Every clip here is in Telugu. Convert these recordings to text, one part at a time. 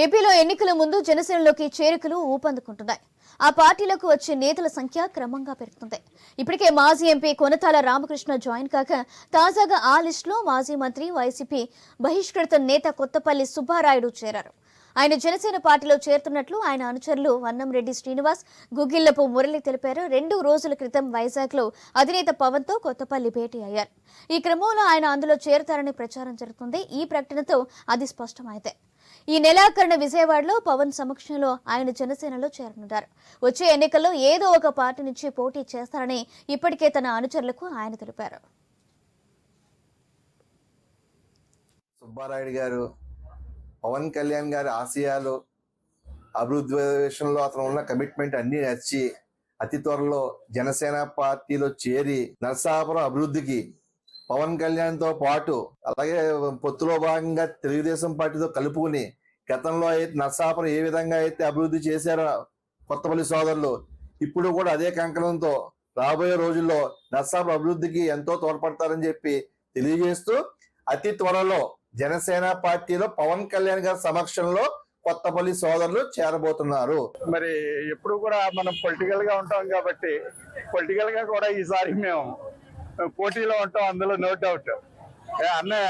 ఏపీలో ఎన్నికల ముందు జనసేనలోకి చేరికలు ఊపందుకుంటున్నాయి. ఆ పార్టీలకు వచ్చే నేతల సంఖ్య క్రమంగా పెరుగుతుంది. ఇప్పటికే మాజీ ఎంపీ కొనతాల రామకృష్ణ జాయిన్ కాగా తాజాగా ఆ లిస్టులో మాజీ మంత్రి వైసీపీ బహిష్కృత నేత కొత్తపల్లి సుబ్బారాయుడు చేరారు. ఆయన జనసేన పార్టీలో చేరుతున్నట్లు ఆయన అనుచరులు వన్నంరెడ్డి శ్రీనివాస్, గుగ్గిళ్లపు మురళి తెలిపారు. 2 రోజుల క్రితం వైజాగ్ లో అధినేత పవన్ తో కొత్తపల్లి భేటీ అయ్యారు. ఈ క్రమంలో ఆయన అందులో చేరుతారని ప్రచారం జరుగుతుంది. ఈ ప్రకటనతో అది స్పష్టమైంది. ఈ నెలాఖరున విజయవాడలో పవన్ సమక్షంలో ఆయన జనసేనలో చేరనున్నారు. వచ్చే ఎన్నికల్లో ఏదో ఒక పార్టీ నుంచి పోటీ చేస్తారని ఇప్పటికే తన అనుచరులకు ఆయన తెలిపారు. సుబ్బారాయుడు గారు పవన్ కళ్యాణ్ గారి ఆశయాలు, అభివృద్ధి విషయంలో అతను ఉన్న కమిట్మెంట్ అన్ని నచ్చి అతి త్వరలో జనసేన పార్టీలో చేరి నరసాపురం అభివృద్ధికి పవన్ కళ్యాణ్ తో పాటు అలాగే పొత్తులో భాగంగా తెలుగుదేశం పార్టీతో కలుపుకుని గతంలో అయితే నరసాపురం ఏ విధంగా అయితే అభివృద్ధి చేశారో కొత్తపల్లి సోదరులు ఇప్పుడు కూడా అదే కంకణంతో రాబోయే రోజుల్లో నరసాపురం అభివృద్ధికి ఎంతో తోడ్పడతారని చెప్పి తెలియజేస్తూ అతి త్వరలో జనసేన పార్టీలో పవన్ కళ్యాణ్ గారి సమక్షంలో కొత్తపల్లి సోదరులు చేరబోతున్నారు. మరి ఎప్పుడు కూడా మనం పొలిటికల్ గా ఉంటాం కాబట్టి పొలిటికల్ గా కూడా ఈసారి మేము పోటీలో ఉంటాం, అందులో నో డౌట్. అన్నయ్య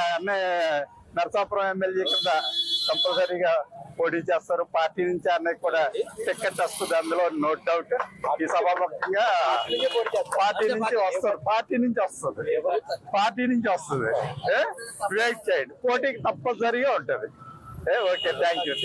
నరసాపురం ఎమ్మెల్యే కింద కంపల్సరీగా పోటీ చేస్తారు. పార్టీ నుంచి అన్నయ్య కూడా టికెట్ వస్తుంది, అందులో నో డౌట్. ఈ సభాముఖంగా పార్టీ నుంచి వస్తుంది. వెయిట్ చేయండి, పోటీకి తప్పనిసరిగా ఉంటుంది. Okay, thank you.